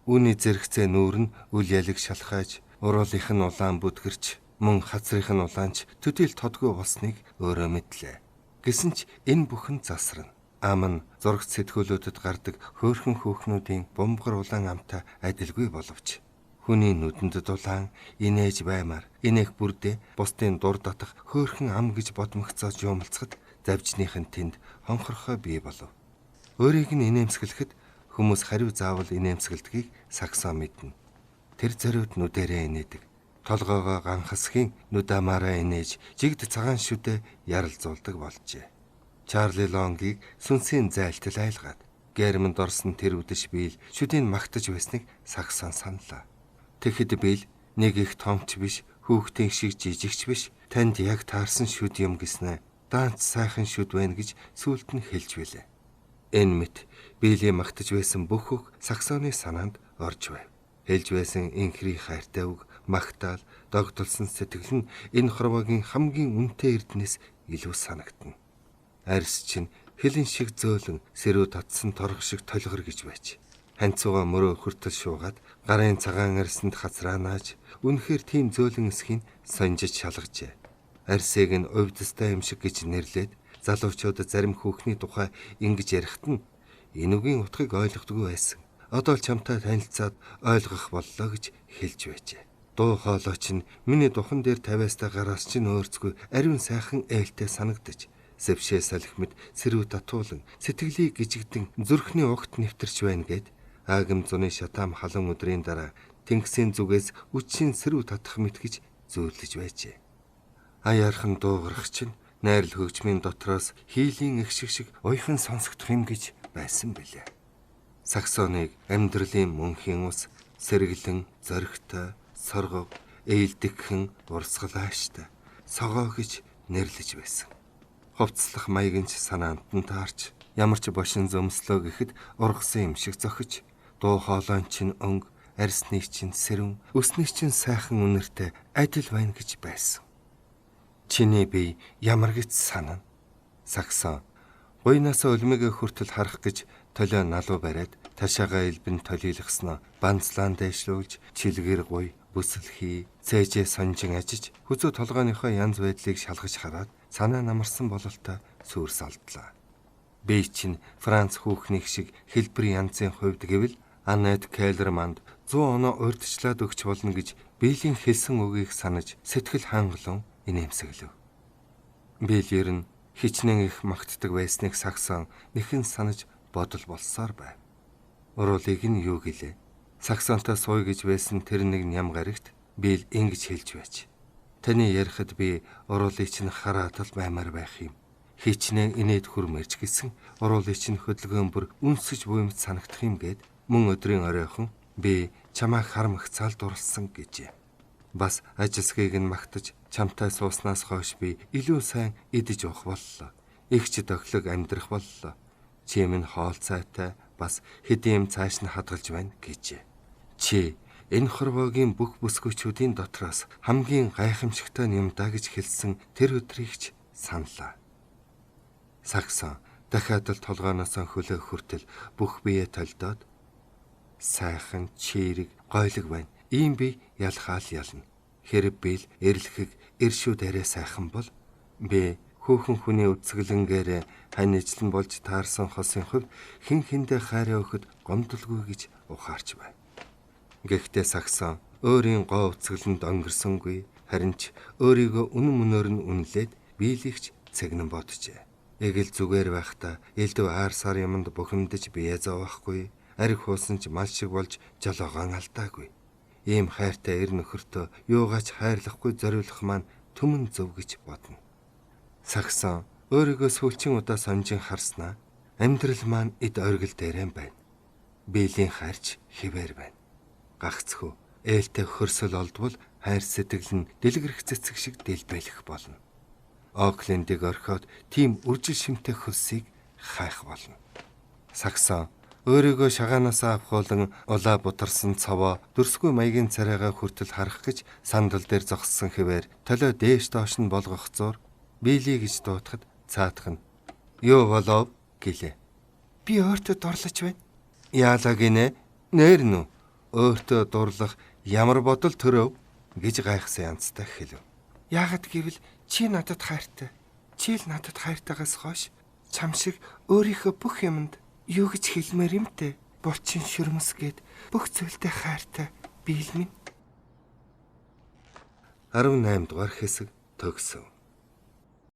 Үүний зэрэгцээ нүүр нь үл ялэг шалхааж уруулынх нь улаан бүдгэрч мөн хацрынх нь улаанч төдийл тодгүй болсныг өөрөө мэдлээ. Гэсэн ч энэ бүхэн засарна. Ам нь зураг сэтгүүлүүдэд гардаг хөөрхөн хүүхнүүдийн бомбгар улаан амтай адилгүй боловч хүний нүдэнд дулаан инээж баймаар инээх бүрдээ бусдын дур татах хөөрхөн ам гэж бодмогцоож юмалцахад завжныхын тэнд хонхорхой бий болов. Өөрийг нь инээмсэглэхэд хүмүүс хариу заавал инээмсэглэдгийг Саксон мэднэ. Тэр зориуд нүдэрээ инээдэг. Толгоогоо ганхасхийн нүд амаараа инээж жигд цагаан шүдэ яралзуулдаг болжээ. Чарли Лонгийг сүнсийн зайлтал айлгаад гэрмэнд орсон тэр үдэш биел шүдийг магтаж байсныг Саксон саналаа. Тэгэхэд биел нэг их томч биш, хүүхдийн шиг жижигч биш, танд яг таарсан шүд юм гэснэ. Даанч сайхан шүд байна гэж сүулт нь хэлж билээ. Энэ мэт биелийн магтаж байсан бүх үг Саксоны санаанд орж байв. Хэлж байсан инхри хайртай үг, магтаал, догдолсон сэтгэл нь энэ хорвогийн хамгийн үнэтэй эрдэнэс илүү санагдана. Арьс чинь хилэн шиг зөөлөн сэрүү татсан торох шиг толгор гэж байж. Ханцууга мөрөө хүртэл шуугаад гарын цагаан арьсанд хазраа нааж үнэхээр тийм зөөлөн эсхийг сонжиж шалгажээ. Арьсыг нь увдстай юм шиг гэж нэрлээд залуучууд зарим хүүхний тухай ингэж ярихт нь энэ үгийн утгыг ойлгодгүй байсан. Одоо л чамтай танилцаад ойлгох боллоо гэж хэлж байжээ. Дуу хоолой чинь миний духан дээр тавиастай гараас чинь өөрцгүй ариун сайхан ээлтэй санагдаж, сэвшээ салхимд сэрүү татуулан сэтгэлийг гжигдэн зүрхний угт нэвтэрч байна гэд Агам зуны шатаам халуун өдрийн дараа тэнгисийн зүгээс үчийн сэрүү татах мэт гэж зөөрлөж байжээ. Аяархан дуугарах чинь найрал хөгжмийн дотроос хийлийн эгшиг шиг уйхан сонсогдох юм гэж байсан билээ. Саксоныг амьдралын мөнхийн ус сэргэлэн зоригтой, соргов, ээлдэгхэн, урсгалааштай, согоо гэж нэрлэж байсан. Хувцлах маягийн ч санаанд нь таарч, ямар ч бошин зөмслөө гэхэд ургасан юм шиг зохиж, дуу хоолойн чинь өнгө, арьсны чинь сэрүүн, өсний чинь сайхан үнэртэй адил байна гэж байсан. Чиний бие ямар гэж санана? Саксон гуйнасаа өлмөгийн хүртэл харах гэж толио налуу бариад ташаага элбэн толийлгсноо банцлаан дэвшлүүлж чилгэр гуй бүсэлхий цээжээ сонжин ажиж хүзүү толгойнхоо янз байдлыг шалгаж хараад санаа намарсан бололтой сүрс алдлаа. Би чинь Франц хүүхнийг шиг хэлбэр янзын хувьд гэвэл Аннет Келлерманд 100 оноо урьдчлаад өгч болно гэж биелийн хэлсэн үгийг санаж сэтгэл хангалуун инээмсэглэв. Биелэр нь хичнээн их магтдаг байсныг Саксон нэхэн санаж бодол болсоор байв. Уруулыг нь юу гэлээ? Саксонтой сууй гэж байсан тэр нэг ням гарагт Биел ингэж хэлж байж. Таны ярихад би уруулыг чинь хараатал баймаар байх юм. Хичнээн инээд хүрмэрч гисэн уруулыг чинь хөдөлгөөн бүр үнсэж буймт санагдах юм гээд мөн өдрийн оройхон би чамайг харамх цаал дурлсан гэжээ. Бас ажилсгийг нь магтаж чамтай сууснаас хойш би илүү сайн идэж уух боллоо. Игч дохлог амьдрах боллоо. Чи минь хоол цайтай бас хэдийн цааш нь хадгалж байна гэжээ. Чи энэ хорвоогийн бүх бүсгүйчүүдийн дотроос хамгийн гайхамшигтай юм даа гэж хэлсэн тэр өдрийг ч саналаа. Саксон дахиад л толгооноос хөлөө хүртэл бүх биеэ толдоод сайхан чирэг гойлог байна. Ийм би ялхаал ялна. Хэрэг биел эрлэхэг эршүүд арай сайхан бол би хөөхөн хүний үцгэлэнгээр ханижлан болж таарсан хосын хувь хин хиндэ хайраа өгөхөд гомдолгүй гэж ухаарч байна. Гэхдээ Саксон өөрийн гоо үцгэлэнд өнгөрсөнгүй харин ч өөрийгөө үнэн мөнөөр нь үнэлээд биелэгч цэгнэн боджээ. Эгэл зүгээр байхдаа элдв аар сар юмд бухимдаж бие зовоохгүй, арх хуусан ч мал шиг болж жолоогоон алдаагүй. Ийм хайртай эр нөхөртөө юугаач хайрлахгүй зориулах маань түмэн зөв гэж бодно. Саксон өөрийгөө сүүлчийн удаа сонжин харснаа амьдрал маань эд оргил дээрэн байна. Биелийн хайрч хിവэр байна. Гагцхүү ээлтэй хөрсөл олдвол хайр сэтгэл нь дэлгэрэх цэцэг шиг дэлбэлэх болно. Оклендыг орхиод тийм үржил шимтэй хөлсийг хайх болно. Саксон өөрийгөө шагаанаас авахуулан улаа бутарсан цаваа дөрсгүй маягийн царайгаа хүртэл харах гэж сандал дээр зогссон хэвээр толио дээш доош нь болгох зур биелий гэж дуутахад цаатах нь юу болов гэлээ. Би өөртөө дурлаж байна. Яалаа гинэ? Нэр нү? Өөртөө дурлах ямар бодол төрөв гэж гайхсан янзтай хэлв. Яагад гэвэл чи надад хайртай. Чи л надад хайртайгаас хойш чам шиг өөрийнхөө бүх юмд юу гэж хэлмээр юм те? Булчин шүрмэс гээд бүх зүйлдээ хайртай биел минь. 18 дугаар хэсэг төгсөв.